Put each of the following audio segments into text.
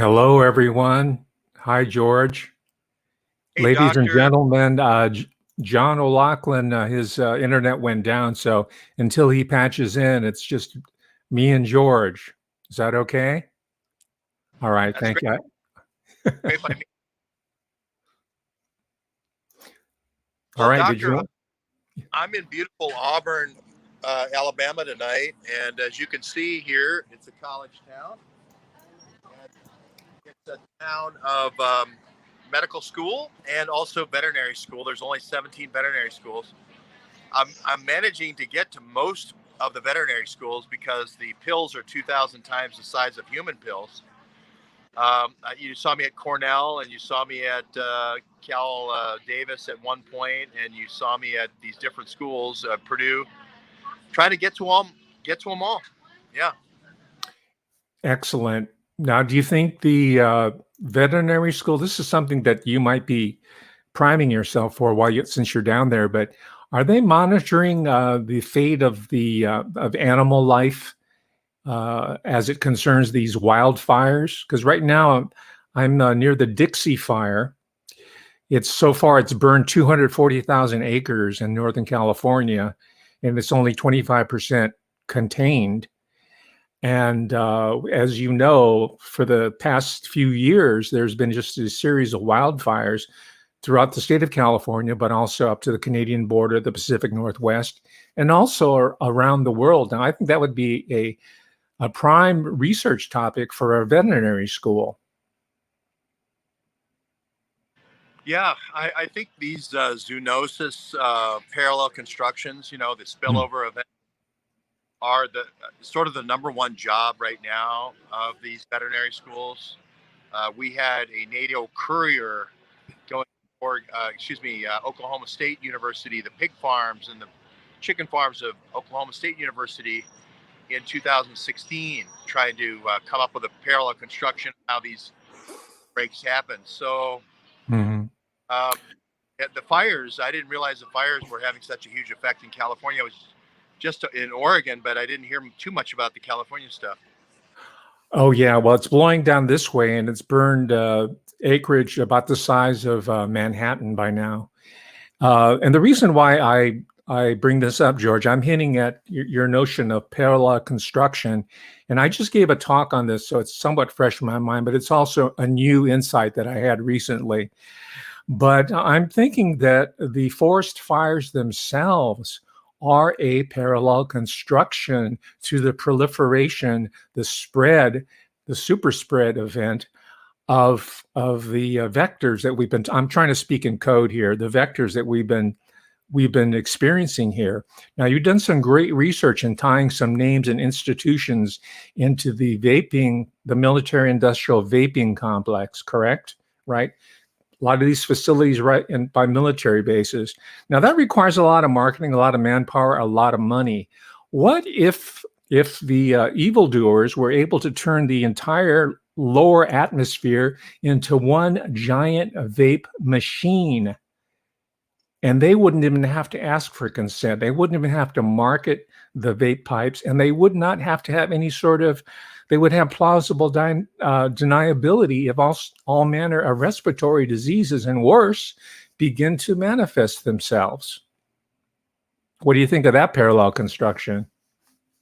Hello, everyone. Hi, George. Hey, Ladies and doctor. gentlemen, John O'Loughlin, his internet went down. So until he patches in, it's just me and George. Is that okay? All right. That's Thank great. you. Great by me. All Well, right. Did doctor, you? I'm in beautiful Auburn, Alabama tonight, and as you can see here, it's a college town. And it's a town of medical school and also veterinary school. There's only 17 veterinary schools. I'm managing to get to most of the veterinary schools because the pills are 2,000 times the size of human pills. You saw me at Cornell, and you saw me at Cal Davis at one point, and you saw me at these different schools, Purdue, trying to get to them all. Yeah. Excellent. Now, do you think the veterinary school, this is something that you might be priming yourself for since you're down there, but are they monitoring the fate of the of animal life as it concerns these wildfires? Because right now I'm near the Dixie Fire. It's so far it's burned 240,000 acres in Northern California, and it's only 25% contained. And as you know, for the past few years, there's been just a series of wildfires throughout the state of California, but also up to the Canadian border, the Pacific Northwest, and also around the world. Now, I think that would be a prime research topic for a veterinary school. Yeah, I think these zoonosis parallel constructions, the Mm. spillover events, are the sort of the number one job right now of these veterinary schools. We had a NATO courier going for, Oklahoma State University, the pig farms and the chicken farms of Oklahoma State University in 2016, trying to come up with a parallel construction of how these breaks happen. So Mhm. um, the fires, I didn't realize the fires were having such a huge effect in California. I was just in Oregon, but I didn't hear too much about the California stuff. Oh yeah, well, it's blowing down this way, and it's burned acreage about the size of Manhattan by now. And the reason why I bring this up, George, I'm hinting at your notion of parallel construction, and I just gave a talk on this, so it's somewhat fresh in my mind, but it's also a new insight that I had recently. But I'm thinking that the forest fires themselves are a parallel construction to the proliferation, the spread, the super spread event of the vectors that I'm trying to speak in code here, the vectors that we've been experiencing here. Now, you've done some great research in tying some names and institutions into the military industrial vaping complex, correct? Right? A lot of these facilities right and by military bases. Now that requires a lot of marketing, a lot of manpower, a lot of money. What if the evildoers were able to turn the entire lower atmosphere into one giant vape machine? And they wouldn't even have to ask for consent. They wouldn't even have to market the vape pipes, and they would not have to have any sort of. They would have plausible deniability if all manner of respiratory diseases and worse begin to manifest themselves. What do you think of that parallel construction?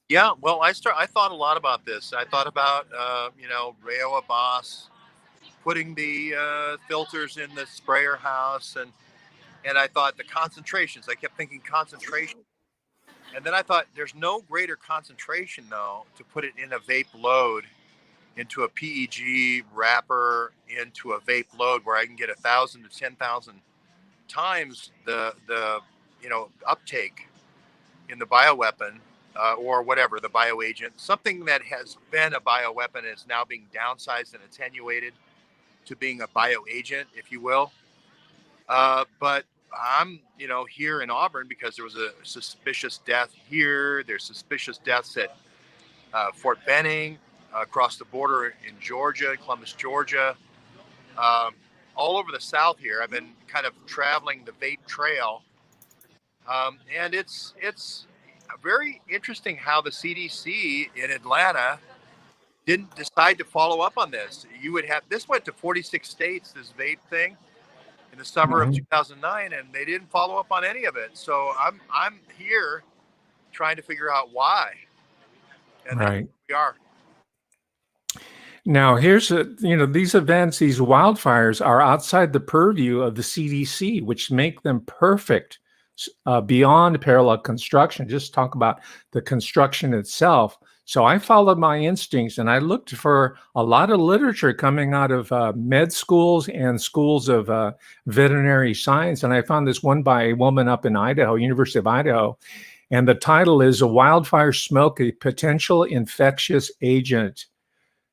Yeah, well, I thought a lot about this. I thought about Rayo Abbas putting the filters in the sprayer house, and I thought the concentrations. I kept thinking concentration, and then I thought there's no greater concentration though to put it in a vape load into a PEG wrapper into a vape load where I can get 1,000 to 10,000 times the uptake in the bioweapon, or whatever the bioagent. Something that has been a bioweapon is now being downsized and attenuated to being a bioagent, if you will. But I'm, here in Auburn because there was a suspicious death here. There's suspicious deaths at Fort Benning, across the border in Georgia, Columbus, Georgia, um, all over the South here. I've been kind of traveling the vape trail, and it's very interesting how the CDC in Atlanta didn't decide to follow up on this. You would have this went to 46 states, this vape thing, in the summer of Mhm. 2009, and they didn't follow up on any of it. So I'm here trying to figure out why, and that's Right. where we are. Now, here's these events, these wildfires are outside the purview of the CDC, which make them perfect beyond parallel construction. Just talk about the construction itself. So I followed my instincts and I looked for a lot of literature coming out of med schools and schools of veterinary science. And I found this one by a woman up in Idaho, University of Idaho. And the title is "A Wildfire Smoke, a Potential Infectious Agent."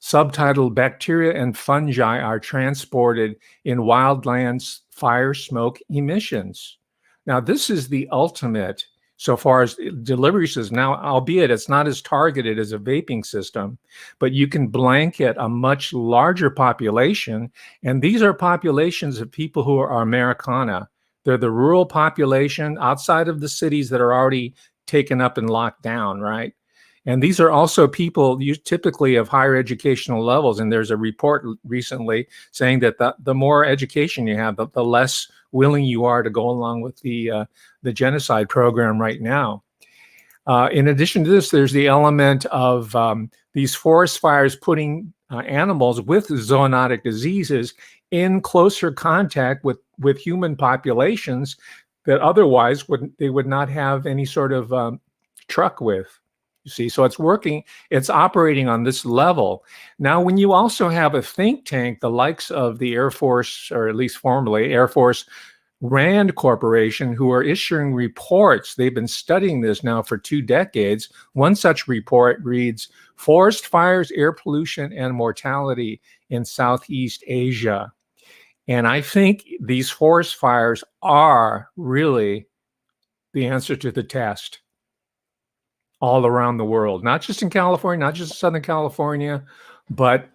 Subtitled "Bacteria and Fungi Are Transported in Wildlands Fire Smoke Emissions." Now, this is the ultimate so far as delivery says. Now, albeit it's not as targeted as a vaping system, but you can blanket a much larger population. And these are populations of people who are Americana. They're the rural population outside of the cities that are already taken up and locked down, right? And these are also people typically of higher educational levels. And there's a report recently saying that the more education you have, the less willing you are to go along with the genocide program right now. In addition to this, there's the element of these forest fires putting animals with zoonotic diseases in closer contact with human populations that otherwise they would not have any sort of truck with. You see, so it's working, it's operating on this level. Now, when you also have a think tank, the likes of the Air Force, or at least formerly Air Force Rand Corporation, who are issuing reports, they've been studying this now for 2 decades. One such report reads, "Forest Fires, Air Pollution, and Mortality in Southeast Asia." And I think these forest fires are really the answer to the test all around the world, not just in California, not just Southern California, but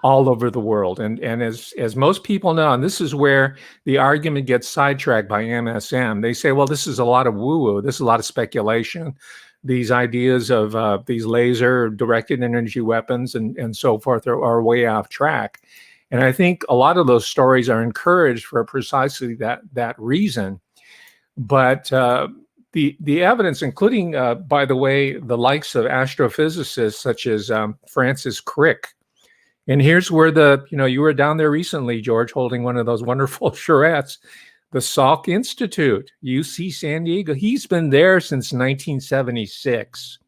all over the world. And as most people know, and this is where the argument gets sidetracked by MSM, they say, well, this is a lot of woo-woo, this is a lot of speculation, these ideas of these laser directed energy weapons and so forth are way off track. And I think a lot of those stories are encouraged for precisely that reason. But the evidence, including, by the way, the likes of astrophysicists such as Francis Crick. And here's where you were down there recently, George, holding one of those wonderful charrettes, the Salk Institute, UC San Diego. He's been there since 1976.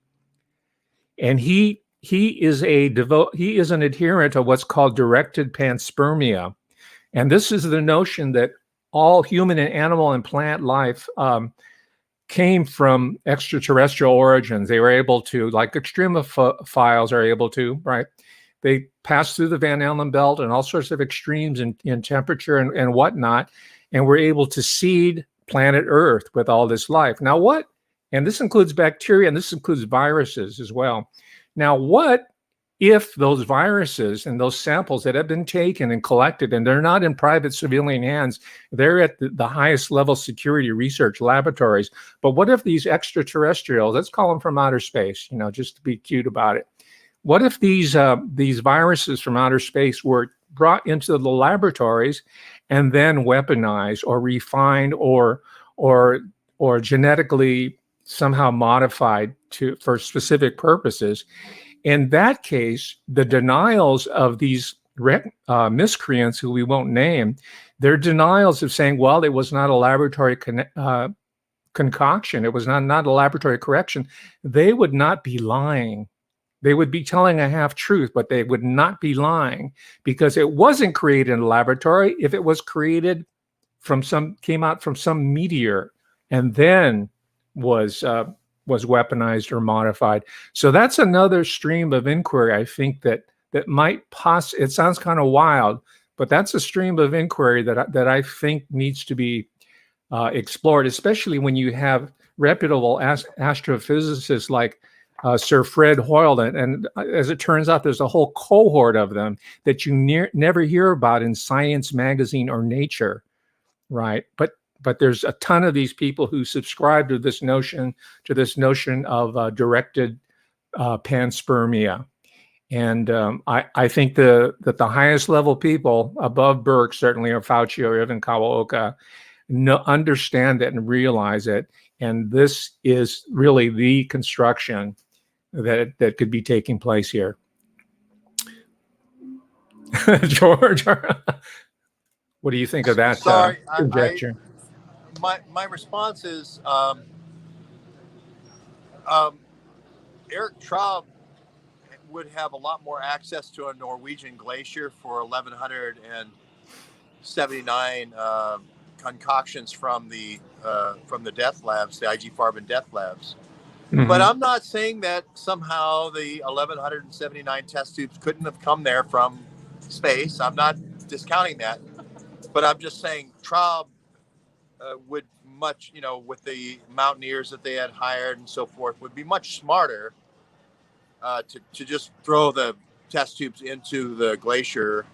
And he is an adherent of what's called directed panspermia. And this is the notion that all human and animal and plant life came from extraterrestrial origins. They were able to, like extremophiles are able to, right? They pass through the Van Allen belt and all sorts of extremes in temperature and whatnot, and we're able to seed planet Earth with all this life. Now what, and this includes bacteria and this includes viruses as well. Now what if those viruses and those samples that have been taken and collected, and they're not in private civilian hands, they're at the highest level security research laboratories. But what if these extraterrestrials, let's call them from outer space, just to be cute about it. What if these viruses from outer space were brought into the laboratories and then weaponized or refined or genetically somehow modified for specific purposes? In that case, the denials of these miscreants, who we won't name, their denials of saying, well, it was not a laboratory concoction, it was not a laboratory correction, they would not be lying. They would be telling a half-truth, but they would not be lying, because it wasn't created in a laboratory if it was created came out from some meteor and then was weaponized or modified. So that's another stream of inquiry, I think, that might it sounds kind of wild, but that's a stream of inquiry that I think needs to be explored, especially when you have reputable astrophysicists like Sir Fred Hoyle, and as it turns out, there's a whole cohort of them that you never hear about in Science magazine or Nature, right? But there's a ton of these people who subscribe to this notion of directed panspermia. And I think that the highest level people above Burke, certainly, or Fauci or even Kawaoka, understand it and realize it. And this is really the construction that could be taking place here. George, what do you think of that Sorry, conjecture? my response is Eric Traub would have a lot more access to a Norwegian glacier for 1179 concoctions from the death labs, the IG Farben death labs. Mm-hmm. But I'm not saying that somehow the 1179 test tubes couldn't have come there from space. I'm not discounting that, but I'm just saying Traub would much, with the mountaineers that they had hired and so forth, would be much smarter to just throw the test tubes into the glacier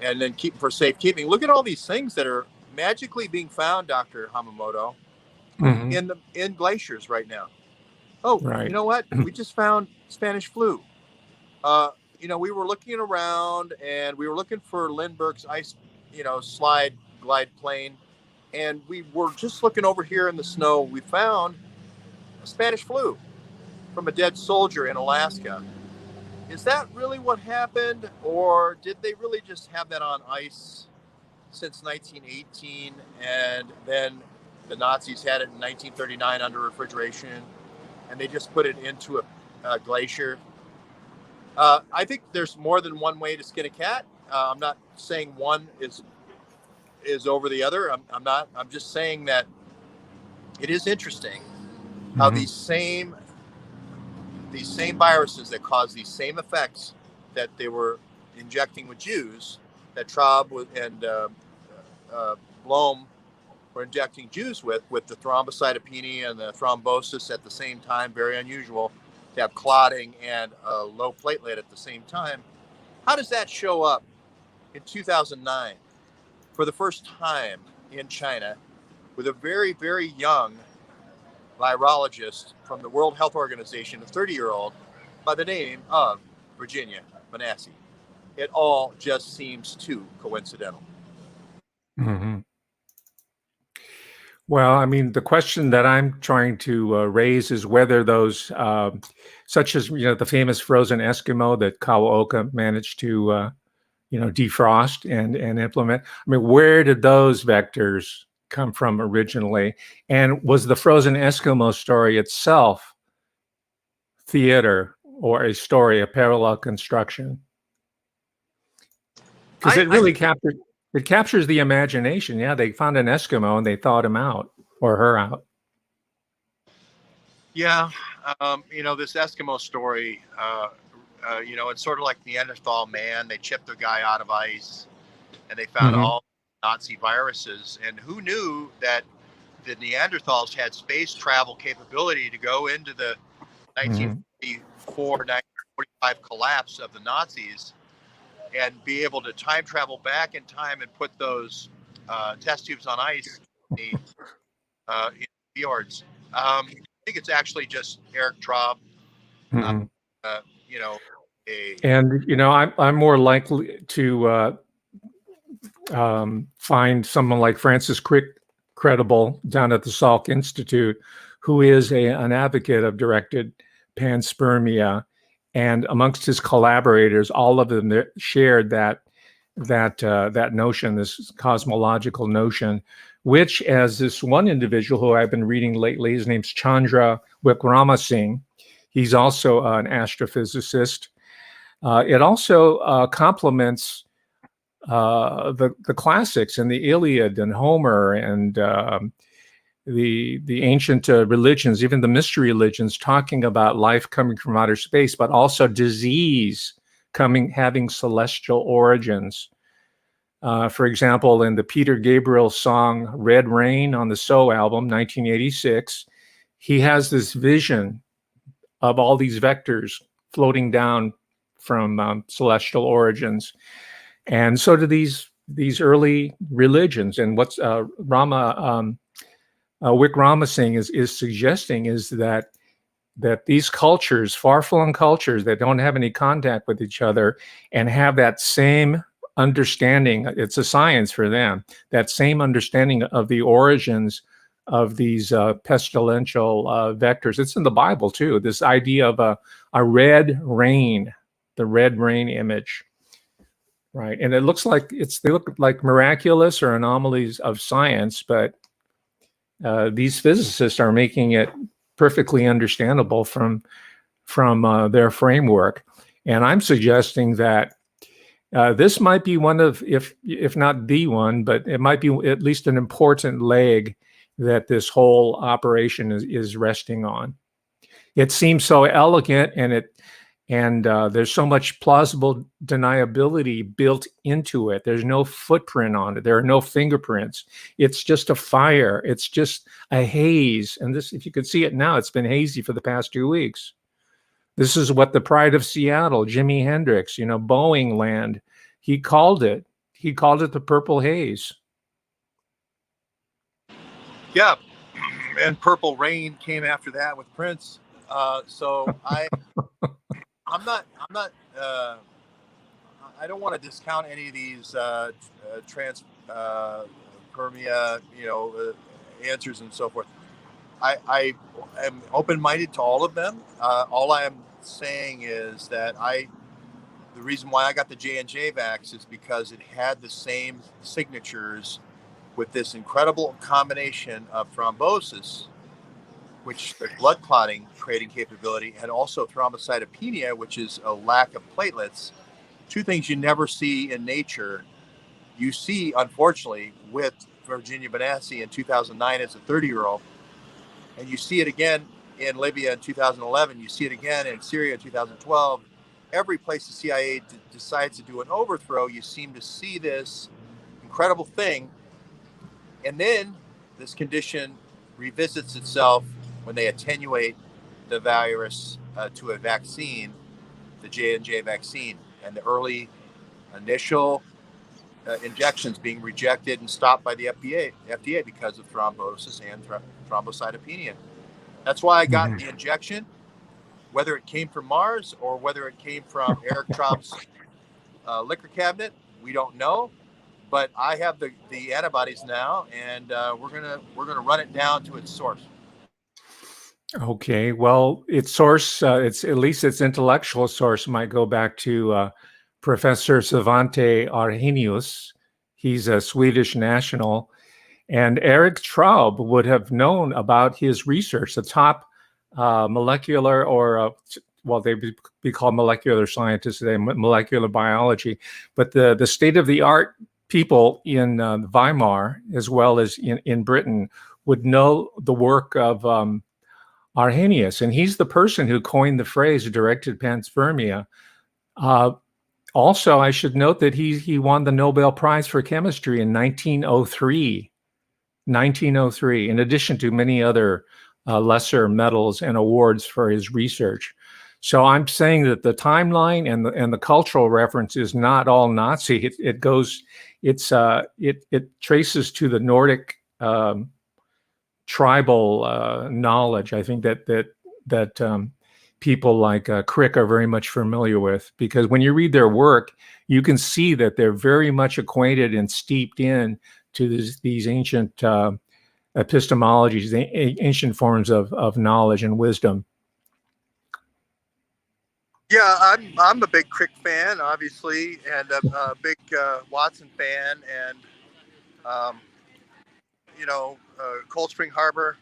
and then keep them for safekeeping. Look at all these things that are magically being found, Dr. Hamamoto, Mm-hmm. in glaciers right now. Oh, right. You know what? We just found Spanish flu. We were looking around and we were looking for Lindbergh's ice, slide glide plane. And we were just looking over here in the snow. We found a Spanish flu from a dead soldier in Alaska. Is that really what happened? Or did they really just have that on ice since 1918? And then the Nazis had it in 1939 under refrigeration and they just put it into a glacier. I think there's more than one way to skin a cat. I'm not saying one is over the other. I'm just saying that it is interesting how these same viruses that cause these same effects that they were injecting with Jews, that Traub and Blom were injecting Jews with the thrombocytopenia and the thrombosis at the same time, very unusual to have clotting and a low platelet at the same time. How does that show up in 2009 for the first time in China with a very, very young virologist from the World Health Organization, a 30-year-old by the name of Virginia Manassi? It all just seems too coincidental. Mm-hmm. Well, I mean, the question that I'm trying to raise is whether those, such as the famous frozen Eskimo that Kawaoka managed to, defrost and implement. I mean, where did those vectors come from originally? And was the frozen Eskimo story itself theater or a story, a parallel construction? Because it really captures the imagination. Yeah, they found an Eskimo and they thawed him out or her out. Yeah, this Eskimo story, it's sort of like Neanderthal man. They chipped the guy out of ice and they found all Nazi viruses. And who knew that the Neanderthals had space travel capability to go into the 1944, 1945 collapse of the Nazis and be able to time travel back in time and put those test tubes on ice in the fjords. I think it's actually just Eric Traub. And I'm more likely to find someone like Francis Crick credible down at the Salk Institute, who is an advocate of directed panspermia, and amongst his collaborators, all of them shared that notion, this cosmological notion, which, as this one individual who I've been reading lately, his name's Chandra Wickramasinghe. He's also an astrophysicist. It also complements the classics and the Iliad and Homer and the ancient religions, even the mystery religions, talking about life coming from outer space, but also disease having celestial origins. For example, in the Peter Gabriel song Red Rain on the So album, 1986, he has this vision of all these vectors floating down from celestial origins. And so do these early religions. And what's Wickramasinghe is suggesting is that that these cultures, far-flung cultures that don't have any contact with each other and have that same understanding, it's a science for them, that same understanding of the origins of these pestilential vectors. It's in the Bible too, this idea of a red rain, the red rain image. Right. And it looks like they look like miraculous or anomalies of science, but these physicists are making it perfectly understandable from their framework. And I'm suggesting that this might be one of, if not the one, but it might be at least an important leg that this whole operation is resting on. It seems so elegant, and there's so much plausible deniability built into it. There's no footprint on it. There are no fingerprints. It's just a fire. It's just a haze. And this, if you could see it now, it's been hazy for the past 2 weeks. This is what the pride of Seattle, Jimi Hendrix, Boeing land, he called it. He called it the purple haze. Yeah. And Purple Rain came after that with Prince. So I'm not, I don't want to discount any of these permia, answers and so forth. I am open-minded to all of them. All I am saying is that the reason why I got the J&J vax is because it had the same signatures with this incredible combination of thrombosis, which is blood clotting creating capability, and also thrombocytopenia, which is a lack of platelets. Two things you never see in nature. You see, unfortunately, with Virginia Benassi in 2009 as a 30-year-old, and you see it again in Libya in 2011. You see it again in Syria in 2012. Every place the CIA decides to do an overthrow, you seem to see this incredible thing. And then this condition revisits itself when they attenuate the virus to a vaccine, the J&J vaccine, and the early initial injections being rejected and stopped by the FDA because of thrombosis and thrombocytopenia. That's why I got the injection, whether it came from Mars or whether it came from Eric Traub's liquor cabinet, we don't know. But I have the antibodies now, and we're gonna run it down to its source. Okay, well, its source, it's at least its intellectual source might go back to Professor Svante Arrhenius. He's a Swedish national, and Eric Traub would have known about his research. The top molecular, or well, they be called molecular scientists today, molecular biology, but the state of the art people in Weimar, as well as in Britain, would know the work of Arrhenius, and he's the person who coined the phrase directed panspermia. Also, I should note that he won the Nobel Prize for Chemistry in 1903. 1903, in addition to many other lesser medals and awards for his research. So I'm saying that the timeline and the cultural reference is not all Nazi. It traces to the Nordic tribal knowledge. I think that people like Crick are very much familiar with, because when you read their work, you can see that they're very much acquainted and steeped in to these ancient epistemologies, the ancient forms of knowledge and wisdom. Yeah, I'm a big Crick fan, obviously, and a big Watson fan, and Cold Spring Harbor,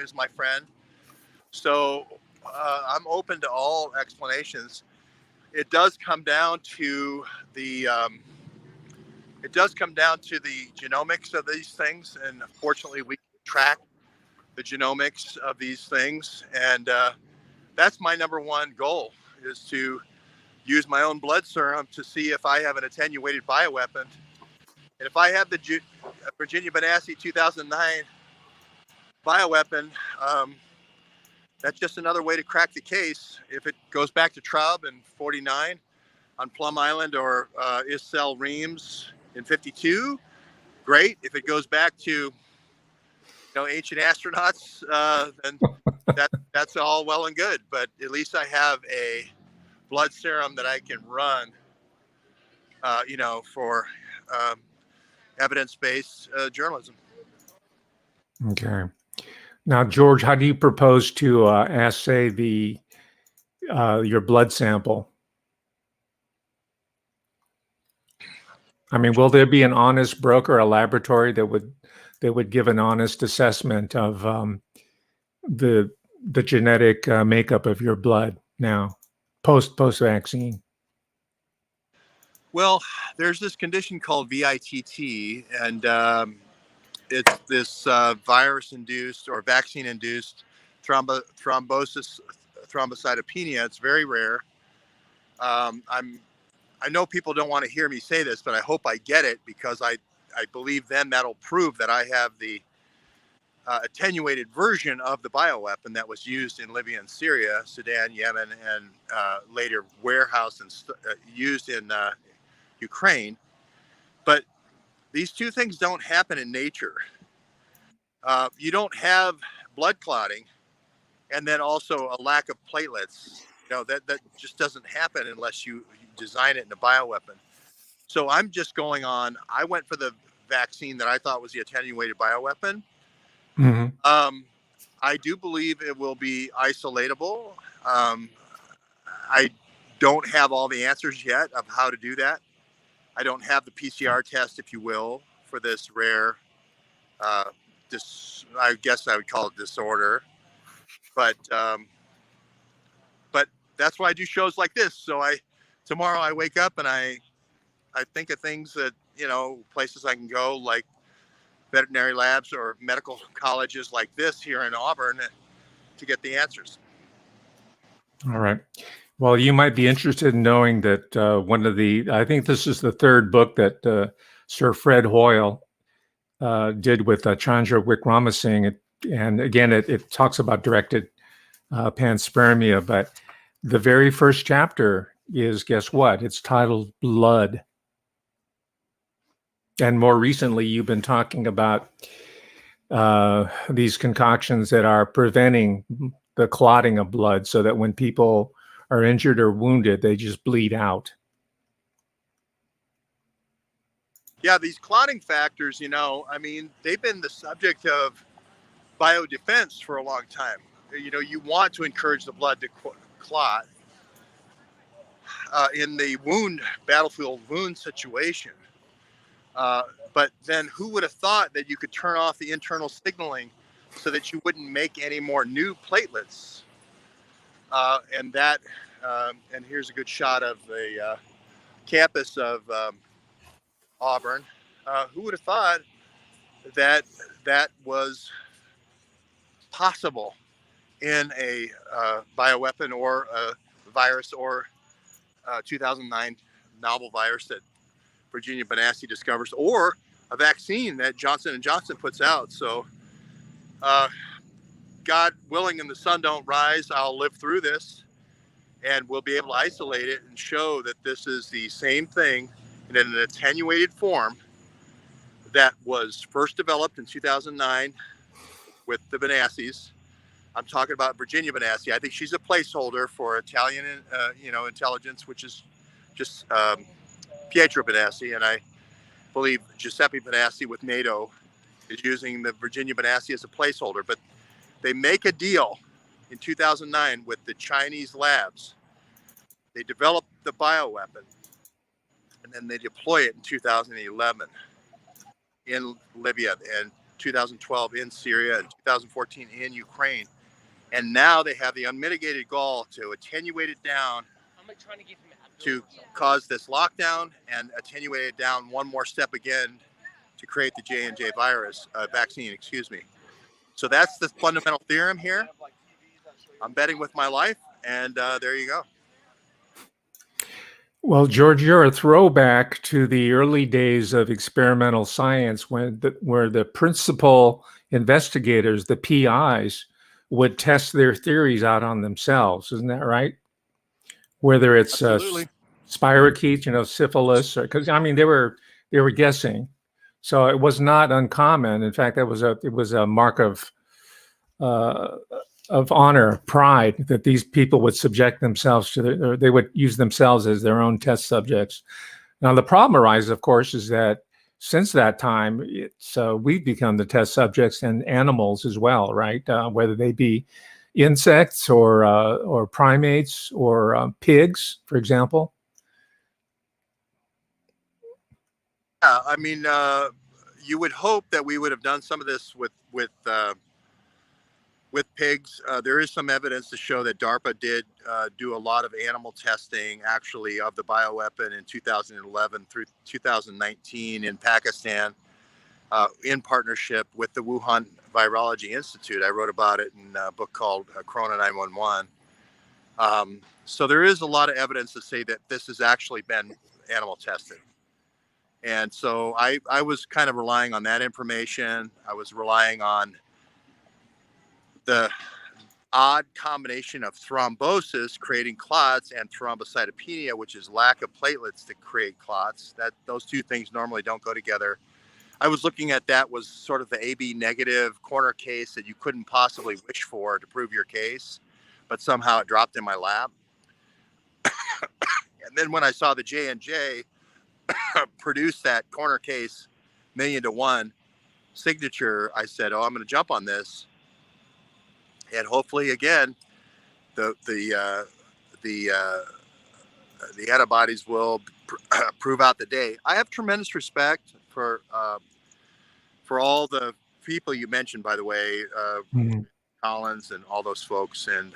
is my friend. So I'm open to all explanations. It does come down to the genomics of these things, and fortunately, we track the genomics of these things, and that's my number one goal, is to use my own blood serum to see if I have an attenuated bioweapon. And if I have the Virginia Benassi 2009 bioweapon, that's just another way to crack the case. If it goes back to Traub in 49 on Plum Island, or Isel Reams in 52, great. If it goes back to ancient astronauts, then that's all well and good. But at least I have a blood serum that I can run, for um, evidence-based journalism. Okay. Now, George, how do you propose to assay your blood sample? I mean, will there be an honest broker, a laboratory that would give an honest assessment of the genetic makeup of your blood now, post vaccine? Well, there's this condition called VITT, and it's this virus-induced or vaccine-induced thrombocytopenia. It's very rare. I know people don't want to hear me say this, but I hope I get it, because I believe then that'll prove that I have the attenuated version of the bioweapon that was used in Libya and Syria, Sudan, Yemen, and later warehoused and used in Ukraine. But these two things don't happen in nature. You don't have blood clotting and then also a lack of platelets. That just doesn't happen unless you design it in a bioweapon. So I'm just going on. I went for the vaccine that I thought was the attenuated bioweapon. Mm-hmm. I do believe it will be isolatable. I don't have all the answers yet of how to do that. I don't have the PCR test, if you will, for this rare, I guess I would call it disorder. But that's why I do shows like this. So tomorrow I wake up and I think of things that, places I can go, like veterinary labs or medical colleges like this here in Auburn, to get the answers. All right. Well, you might be interested in knowing that I think this is the third book that Sir Fred Hoyle did with Chandra Wickramasinghe. And again, it talks about directed panspermia, but the very first chapter is, guess what? It's titled Blood. And more recently, you've been talking about these concoctions that are preventing the clotting of blood, so that when people are injured or wounded, they just bleed out. Yeah, these clotting factors, they've been the subject of biodefense for a long time. You want to encourage the blood to clot in the battlefield wound situation. But then who would have thought that you could turn off the internal signaling so that you wouldn't make any more new platelets? And here's a good shot of the campus of Auburn. Who would have thought that was possible in a bioweapon or a virus, or 2009 novel virus that Virginia Benassi discovers, or a vaccine that Johnson & Johnson puts out. So God willing and the sun don't rise, I'll live through this, and we'll be able to isolate it and show that this is the same thing in an attenuated form that was first developed in 2009 with the Benassis. I'm talking about Virginia Benassi. I think she's a placeholder for Italian, intelligence, which is just Pietro Benassi, and I believe Giuseppe Benassi with NATO is using the Virginia Benassi as a placeholder. But they make a deal in 2009 with the Chinese labs. They develop the bioweapon, and then they deploy it in 2011 in Libya, and 2012 in Syria, and 2014 in Ukraine. And now they have the unmitigated gall to attenuate it down, to cause this lockdown, and attenuate it down one more step again to create the J&J vaccine, excuse me. So that's the fundamental theorem here. I'm betting with my life, and there you go. Well, George, you're a throwback to the early days of experimental science, where the principal investigators, the PIs, would test their theories out on themselves. Isn't that right? Whether it's spirochetes, syphilis, because they were guessing. So it was not uncommon. In fact, it was a mark uh, of honor, pride, that these people would subject themselves to they would use themselves as their own test subjects. Now, the problem arises, of course, is that since that time, we've become the test subjects and animals as well, right? Whether they be insects or primates or pigs, for example. Yeah, I mean, you would hope that we would have done some of this with pigs. There is some evidence to show that DARPA did do a lot of animal testing, actually, of the bioweapon in 2011 through 2019 in Pakistan, in partnership with the Wuhan Virology Institute. I wrote about it in a book called Corona 911. So there is a lot of evidence to say that this has actually been animal tested. And so I was kind of relying on that information. I was relying on the odd combination of thrombosis creating clots and thrombocytopenia, which is lack of platelets to create clots. That those two things normally don't go together. I was looking at that was sort of the AB negative corner case that you couldn't possibly wish for to prove your case, but somehow it dropped in my lab. And then when I saw the J&J produce that corner case 1,000,000-to-1 signature, I said, "Oh, I'm going to jump on this." And hopefully, again, the antibodies will prove out the day. I have tremendous respect for all the people you mentioned, by the way, Collins and all those folks. And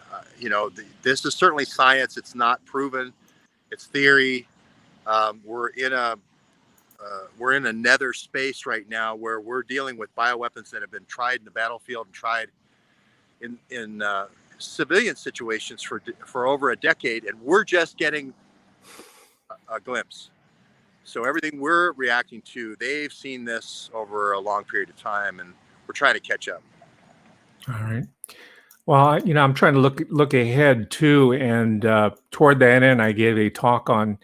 this is certainly science. It's not proven. It's theory. We're in a nether space right now where we're dealing with bioweapons that have been tried in the battlefield and tried in civilian situations for over a decade, and we're just getting a glimpse. So everything we're reacting to, they've seen this over a long period of time, and we're trying to catch up. All right. Well, I'm trying to look ahead too, and toward that end, I gave a talk on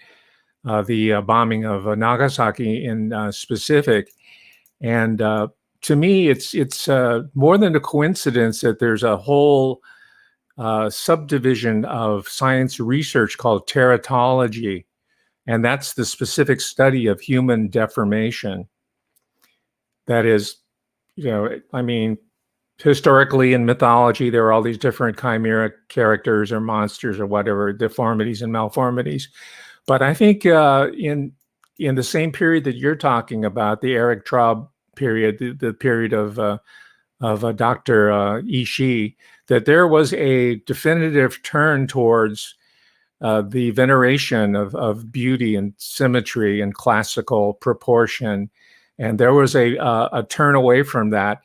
the bombing of Nagasaki in specific, and to me, it's more than a coincidence that there's a whole subdivision of science research called teratology, and that's the specific study of human deformation. That is, I mean, historically in mythology, there are all these different chimera characters or monsters or whatever, deformities and malformities. But I think in the same period that you're talking about, the Eric Traub period, the period of Dr. Ishii, that there was a definitive turn towards the veneration of beauty and symmetry and classical proportion. And there was a turn away from that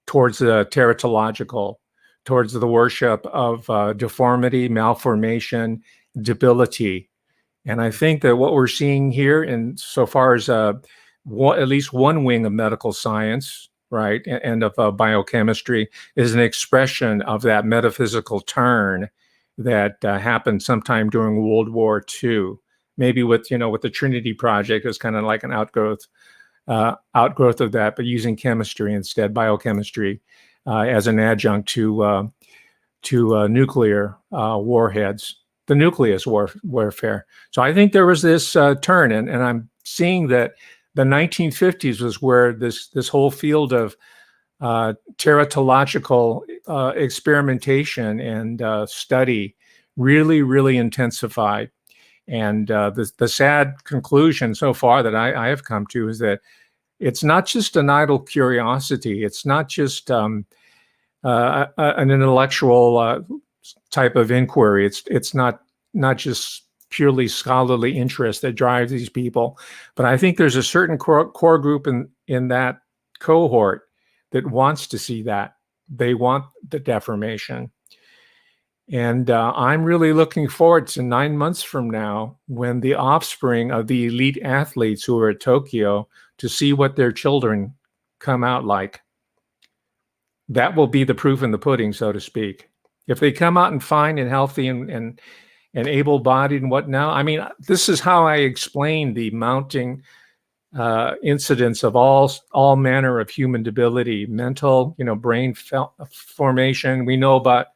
towards the teratological, towards the worship of deformity, malformation, debility. And I think that what we're seeing here, in so far as at least one wing of medical science, right, and of biochemistry, is an expression of that metaphysical turn that happened sometime during World War II. Maybe with the Trinity Project as kind of like an outgrowth of that, but using chemistry instead, biochemistry, as an adjunct to nuclear warheads, the nucleus warfare. So I think there was this turn, and I'm seeing that the 1950s was where this whole field of teratological experimentation and study really, really intensified. And the sad conclusion so far that I have come to is that it's not just an idle curiosity. It's not just an intellectual type of inquiry. It's not just purely scholarly interest that drives these people. But I think there's a certain core group in that cohort that wants to see that. They want the deformation. And I'm really looking forward to 9 months from now when the offspring of the elite athletes who are at Tokyo to see what their children come out like. That will be the proof in the pudding, so to speak. If they come out and fine and healthy and able-bodied and what now, I mean, this is how I explain the mounting incidents of all manner of human debility, mental, brain formation. We know about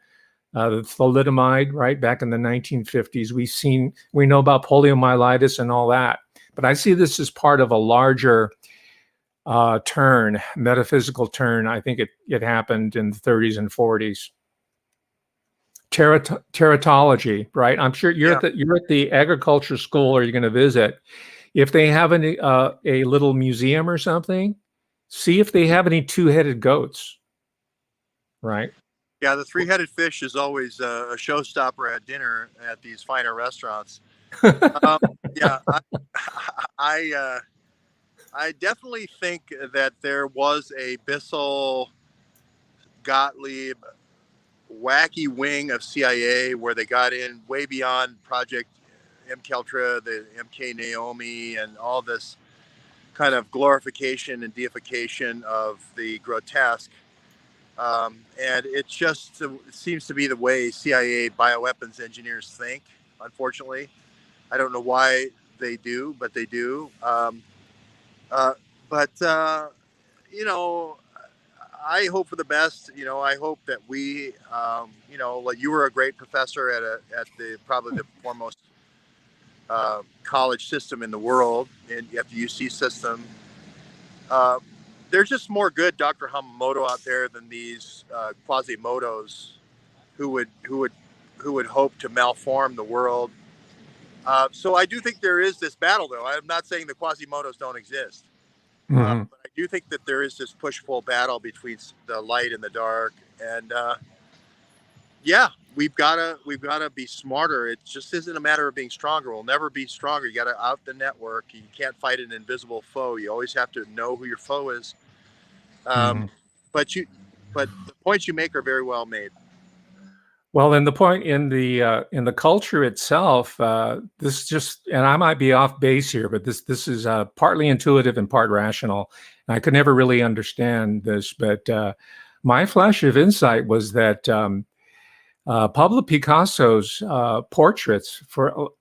the thalidomide, right? Back in the 1950s, we know about poliomyelitis and all that. But I see this as part of a larger metaphysical turn. I think it happened in the 30s and 40s. Teratology, right? I'm sure you're at the agriculture school, or you're going to visit. If they have a little museum or something, see if they have any two-headed goats, right? Yeah, the three-headed fish is always a showstopper at dinner at these finer restaurants. Yeah, I definitely think that there was a Bissell Gottlieb wacky wing of CIA where they got in way beyond Project MKUltra, the MK Naomi, and all this kind of glorification and deification of the grotesque. And it just seems to be the way CIA bioweapons engineers think, unfortunately. I don't know why they do, but they do. Uh, but, you know, I hope for the best. I hope that we, like you were a great professor at the probably the foremost college system in the world, at the UC system. Uh, there's just more good Dr. Hamamoto out there than these Quasimodos who would hope to malform the world. So I do think there is this battle, though. I'm not saying the Quasimodos don't exist. But I do think that there is this push-pull battle between the light and the dark, and yeah, we've gotta be smarter. It just isn't a matter of being stronger. We'll never be stronger. You gotta out the network. You can't fight an invisible foe. You always have to know who your foe is. But but the points you make are very well made. Well, and the point in the culture itself, this just, and I might be off base here, but this is partly intuitive and part rational. And I could never really understand this, but my flash of insight was that Pablo Picasso's portraits, for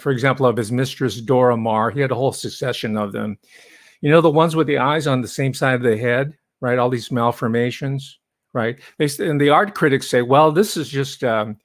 example, of his mistress Dora Maar, he had a whole succession of them. The ones with the eyes on the same side of the head, right? All these malformations. Right. And the art critics say, well, this is just, the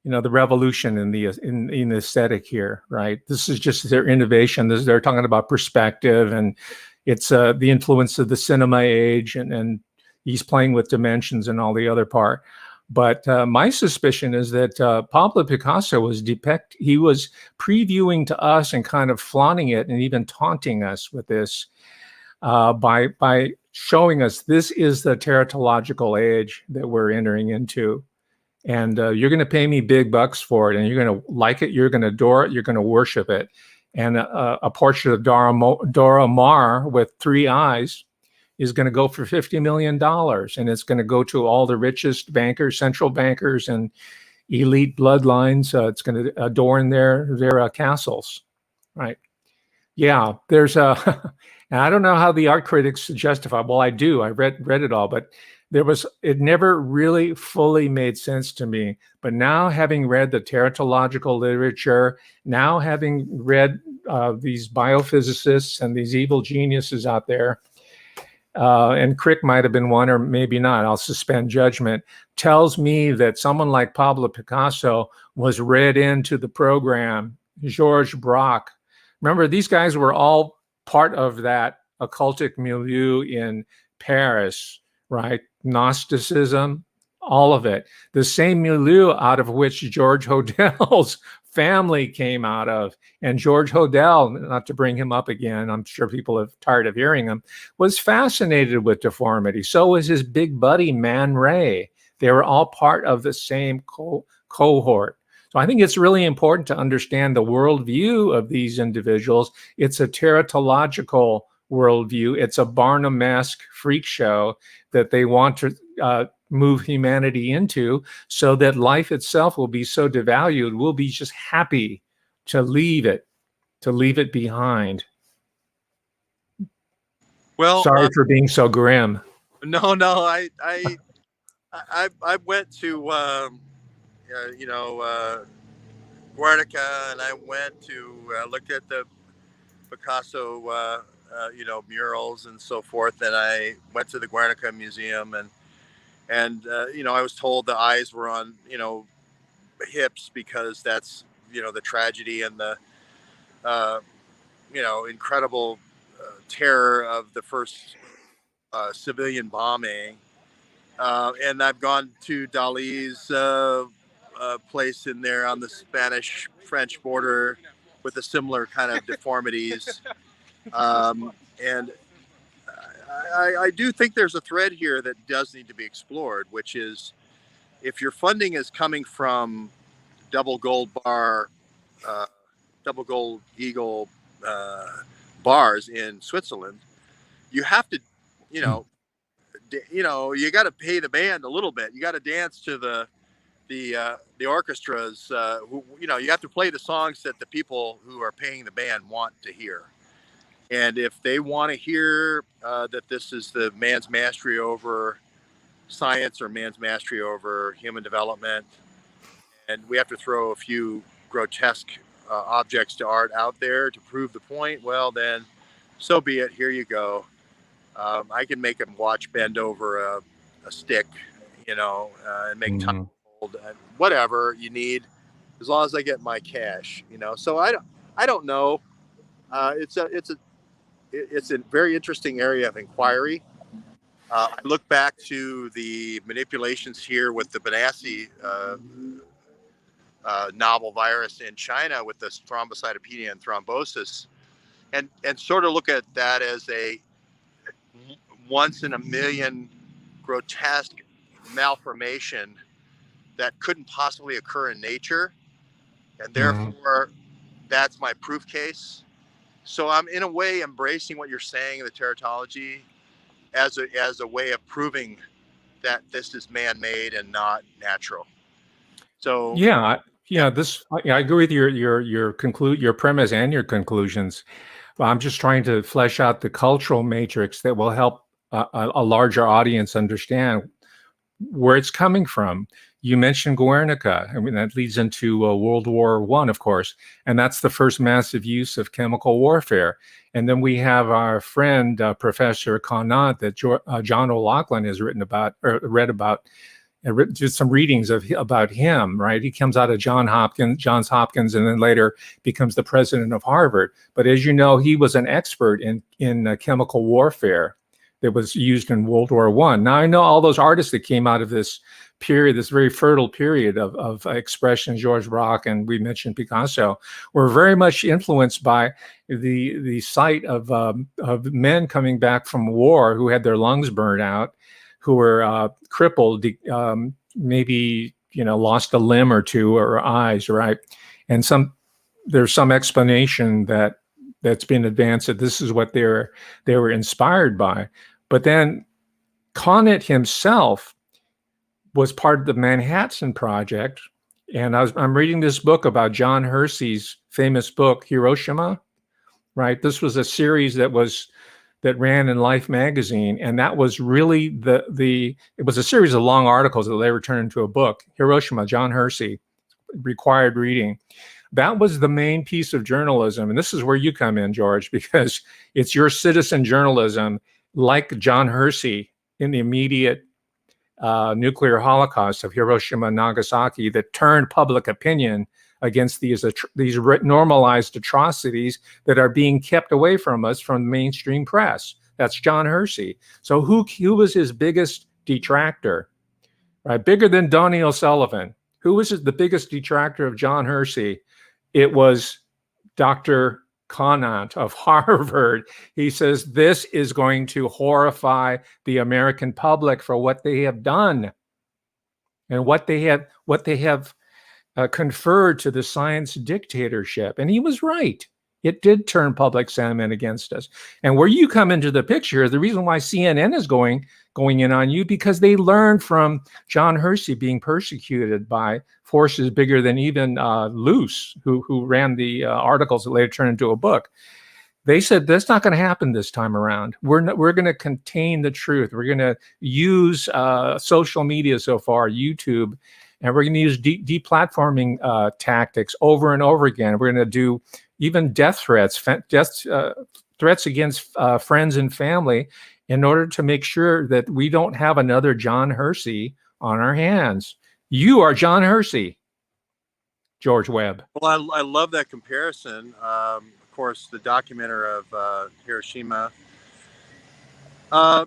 revolution in the aesthetic here. Right. This is just their innovation. They're talking about perspective, and it's the influence of the cinema age, and he's playing with dimensions and all the other part. But my suspicion is that Pablo Picasso was previewing to us and kind of flaunting it and even taunting us with this by showing us this is the teratological age that we're entering into. And you're going to pay me big bucks for it, and you're going to like it, you're going to adore it, you're going to worship it. And a portrait of Dora Maar with 3 eyes is going to go for $50 million. And it's going to go to all the richest bankers, central bankers, and elite bloodlines. It's going to adorn their castles, right? Yeah, there's and I don't know how the art critics justify. Well, I do. I read it all, but it never really fully made sense to me. But now, having read the teratological literature, now having read these biophysicists and these evil geniuses out there, and Crick might have been one, or maybe not, I'll suspend judgment, tells me that someone like Pablo Picasso was read into the program. Georges Braque. Remember, these guys were all part of that occultic milieu in Paris, right? Gnosticism, all of it. The same milieu out of which George Hodel's family came out of. And George Hodel, not to bring him up again, I'm sure people are tired of hearing him, was fascinated with deformity. So was his big buddy, Man Ray. They were all part of the same cohort. So I think it's really important to understand the worldview of these individuals. It's a teratological worldview. It's a Barnum-esque freak show that they want to move humanity into, so that life itself will be so devalued, we'll be just happy to leave it behind. Well, sorry for being so grim. No, I went to Guernica, and I went to look at the Picasso, murals and so forth. And I went to the Guernica Museum, and I was told the eyes were on hips because that's the tragedy and the uh, incredible terror of the first civilian bombing. And I've gone to Dali's place in there on the Spanish-French border with a similar kind of deformities. And I do think there's a thread here that does need to be explored, which is if your funding is coming from double gold bar, uh, double gold eagle bars in Switzerland, you have to, you know, you got to pay the band a little bit. You got to dance to the orchestras. You have to play the songs that the people who are paying the band want to hear. And if they want to hear that this is the man's mastery over science or man's mastery over human development, and we have to throw a few grotesque objects to art out there to prove the point, well, then so be it. Here you go. I can make them watch bend over a stick, and make time hold, whatever you need, as long as I get my cash, So I don't know. It's a very interesting area of inquiry. I look back to the manipulations here with the Benassi novel virus in China with the thrombocytopenia and thrombosis, and sort of look at that as a once in a million grotesque malformation that couldn't possibly occur in nature, and therefore that's my proof case. So I'm in a way embracing what you're saying in the teratology as a way of proving that this is man-made and not natural. So I agree with your premise and your conclusions. I'm just trying to flesh out the cultural matrix that will help a larger audience understand where it's coming from. You mentioned Guernica. I mean, that leads into World War I, of course, and that's the first massive use of chemical warfare. And then we have our friend, Professor Conant, that John O'Loughlin has written about, or read about, just some readings about him, right? He comes out of Johns Hopkins, and then later becomes the president of Harvard. But as you know, he was an expert in chemical warfare that was used in World War I. Now, I know all those artists that came out of this period, this very fertile period of expression, Georges Braque, and we mentioned Picasso, were very much influenced by the sight of men coming back from war who had their lungs burned out, who were crippled, maybe lost a limb or two or eyes, right? And there's some explanation that's been advanced that this is what they were inspired by. But then Conant himself was part of the Manhattan Project, and I'm reading this book about John Hersey's famous book Hiroshima, right? This was a series that ran in Life magazine, and that was really it was a series of long articles that later turned into a book. Hiroshima, John Hersey, required reading. That was the main piece of journalism, and this is where you come in, George, because it's your citizen journalism, like John Hersey in the immediate nuclear holocaust of Hiroshima and Nagasaki, that turned public opinion against these normalized atrocities that are being kept away from us from the mainstream press. That's John Hersey. So who was his biggest detractor? Right, bigger than Donnie O'Sullivan. Who was the biggest detractor of John Hersey? It was Dr. Conant of Harvard. He says this is going to horrify the American public for what they have done and what they have conferred to the science dictatorship. And he was right. It did turn public sentiment against us. And where you come into the picture, the reason why CNN is going in on you, because they learned from John Hersey being persecuted by forces bigger than even Luce, who ran the articles that later turned into a book. They said that's not going to happen this time around. We're going to contain the truth. We're going to use social media so far, YouTube and we're going to use deplatforming tactics over and over again. We're going to do even death threats, threats against friends and family, in order to make sure that we don't have another John Hersey on our hands. You are John Hersey, George Webb. Well, I love that comparison. Of course, the documenter of Hiroshima.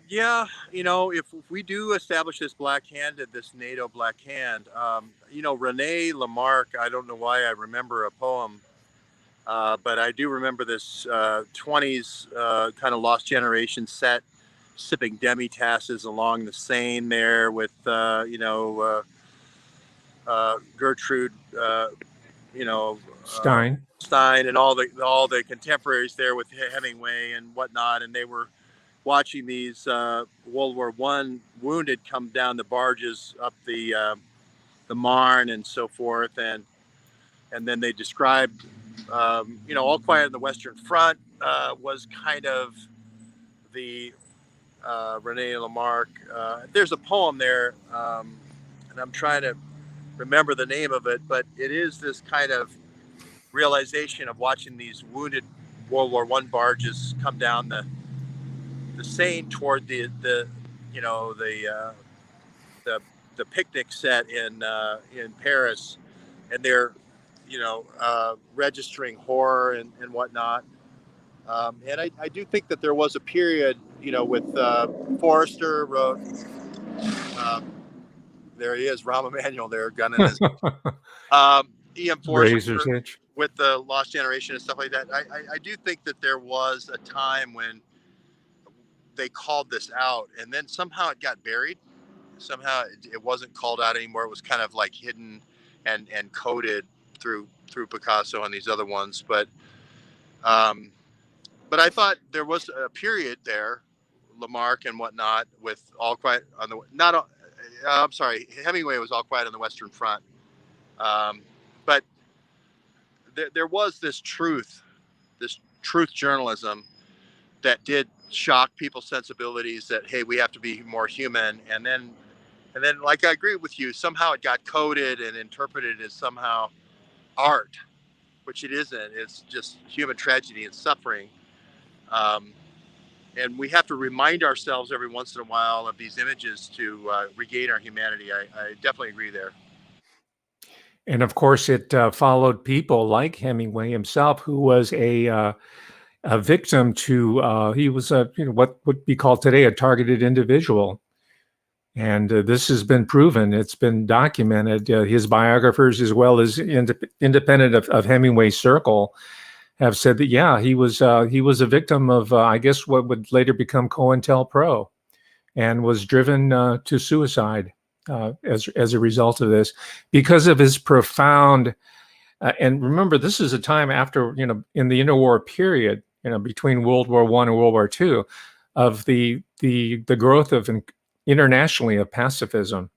Yeah, if we do establish this black-handed, this NATO black hand, Rene Lamarck, I don't know why I remember a poem, but I do remember this 20s kind of lost generation set, sipping demi-tasses along the Seine there with, Gertrude, Stein and all the contemporaries there with Hemingway and whatnot, and they were watching these World War I wounded come down the barges up the Marne and so forth, and then they described, All Quiet on the Western Front was kind of the Rene Lamarck. There's a poem there, and I'm trying to remember the name of it, but it is this kind of realization of watching these wounded World War I barges come down the Seine toward the picnic set in Paris, and they're registering horror and whatnot. And I do think that there was a period, with Forrester wrote. There he is, Rahm Emanuel there, gunning his. E.M. Forrester with the Lost Generation and stuff like that. I do think that there was a time when they called this out, and then somehow it got buried. Somehow it wasn't called out anymore. It was kind of like hidden and coded through Picasso and these other ones. But I thought there was a period there, Lamarck and whatnot, with All Quiet on the I'm sorry, Hemingway was All Quiet on the Western Front. But there was this truth journalism that did shock people's sensibilities, that, hey, we have to be more human. And then like, I agree with you, somehow it got coded and interpreted as somehow art, which it isn't. It's just human tragedy and suffering. And we have to remind ourselves every once in a while of these images to regain our humanity. I definitely agree there. And of course, it followed people like Hemingway himself, who was a victim to, he was what would be called today a targeted individual. And this has been proven. It's been documented. His biographers, as well as independent of Hemingway's circle, have said that, yeah, he was a victim of, I guess, what would later become COINTELPRO, and was driven to suicide as a result of this, because of his profound. And remember, this is a time after, in the interwar period, between World War I and World War II, of the growth of internationally of pacifism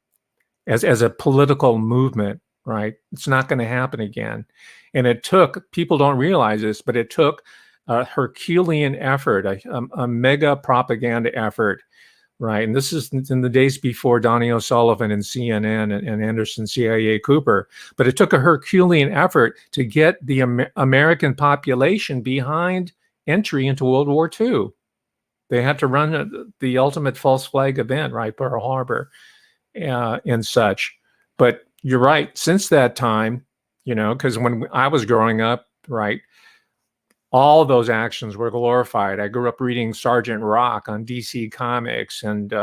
as a political movement. Right, it's not going to happen again. And it took, people don't realize this, but it took a Herculean effort, a mega propaganda effort, right? And this is in the days before Donnie O'Sullivan and CNN and Anderson CIA Cooper. But it took a Herculean effort to get the American population behind entry into World War II. They had to run the ultimate false flag event, right, Pearl Harbor and such. But you're right, since that time, because when I was growing up, right, all those actions were glorified. I grew up reading Sergeant Rock on DC Comics and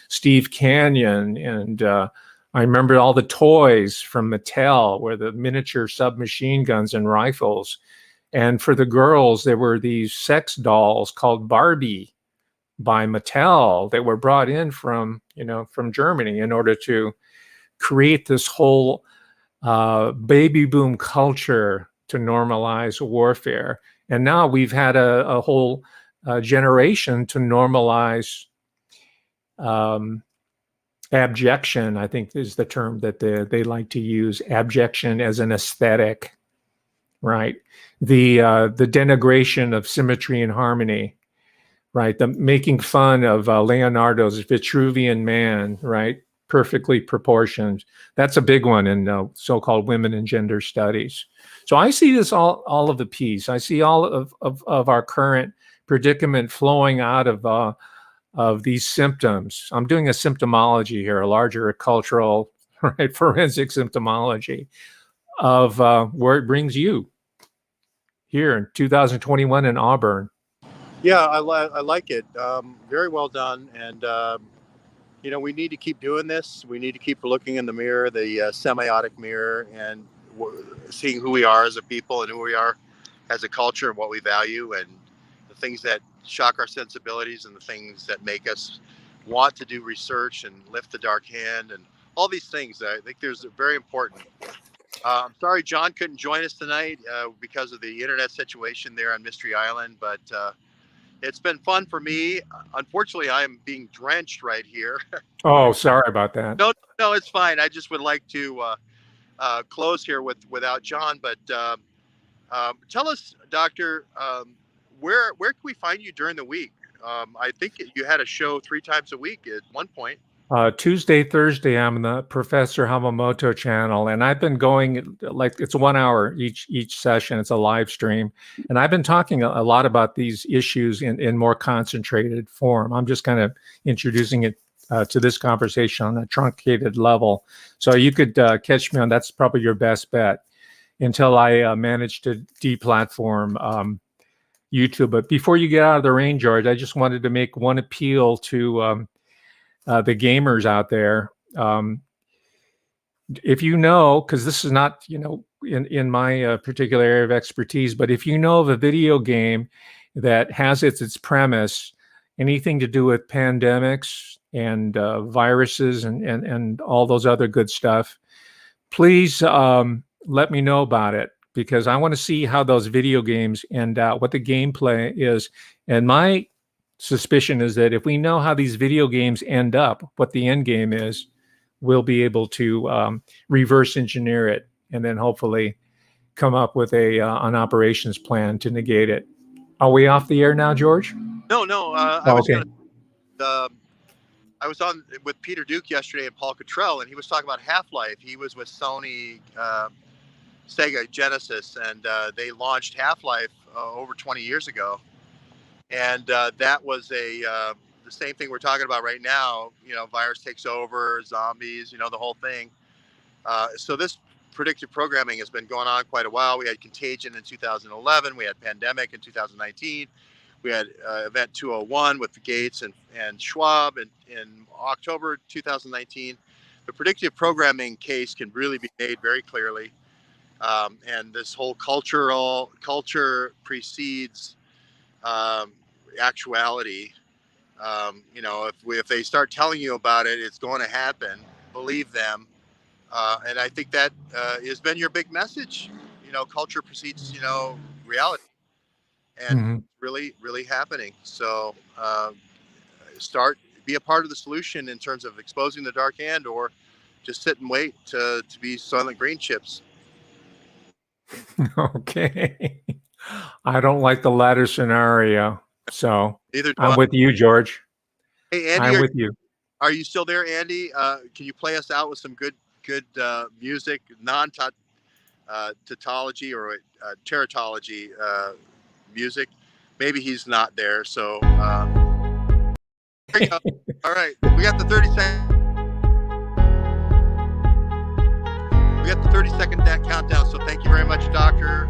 Steve Canyon. And I remember all the toys from Mattel, where the miniature submachine guns and rifles. And for the girls, there were these sex dolls called Barbie by Mattel that were brought in from Germany in order to create this whole baby boom culture to normalize warfare. And now we've had a whole generation to normalize abjection, I think is the term that they like to use, abjection as an aesthetic, right? The denigration of symmetry and harmony, right? The making fun of Leonardo's Vitruvian Man, right? perfectly proportioned. That's a big one in so-called women and gender studies. So I see this all of the piece. I see all of our current predicament flowing out of these symptoms. I'm doing a symptomology here, a larger cultural, right, forensic symptomology of where it brings you here in 2021 in Auburn. Yeah, I like it. Very well done. And, we need to keep doing this. We need to keep looking in the mirror, the semiotic mirror, and seeing who we are as a people and who we are as a culture and what we value and the things that shock our sensibilities and the things that make us want to do research and lift the dark hand and all these things. I think there's very important. I'm sorry John couldn't join us tonight because of the internet situation there on Mystery Island, but it's been fun for me. Unfortunately, I am being drenched right here. Oh, sorry about that. No, it's fine. I just would like to close here without John. But tell us, Doctor, where can we find you during the week? I think you had a show 3 times a week at one point. Tuesday, Thursday, I'm on the Professor Hamamoto channel, and I've been going like it's 1 hour each session. It's a live stream, and I've been talking a lot about these issues in more concentrated form. I'm just kind of introducing it to this conversation on a truncated level. So you could catch me on, that's probably your best bet until I manage to deplatform YouTube. But before you get out of the rain, George, I just wanted to make one appeal to the gamers out there. If you know, because this is not, in my particular area of expertise, but if you know of a video game that has its premise, anything to do with pandemics and viruses and all those other good stuff, please let me know about it, because I want to see how those video games end out, what the gameplay is. And my suspicion is that if we know how these video games end up, what the end game is, we'll be able to reverse engineer it and then hopefully come up with an operations plan to negate it. Are we off the air now, George? No. I was on with Peter Duke yesterday and Paul Cottrell, and he was talking about Half-Life. He was with Sony, Sega Genesis, and they launched Half-Life over 20 years ago. And that was the same thing we're talking about right now. Virus takes over, zombies, the whole thing. So this predictive programming has been going on quite a while. We had Contagion in 2011. We had Pandemic in 2019. We had Event 201 with Gates and Schwab in October 2019. The predictive programming case can really be made very clearly. And this whole culture precedes actuality. If they start telling you about it, it's going to happen. Believe them. And I think that has been your big message. Culture precedes, reality. And really, really happening. So be a part of the solution in terms of exposing the dark hand, or just sit and wait to be Soylent Green chips. Okay. I don't like the latter scenario. So Neither do I'm I. with you, George. Hey, Andy, I'm with you. Are you still there, Andy? Can you play us out with some good music, non-tautology or teratology music? Maybe he's not there. So there you go. All right, we got the 30-second countdown. So thank you very much, Doctor.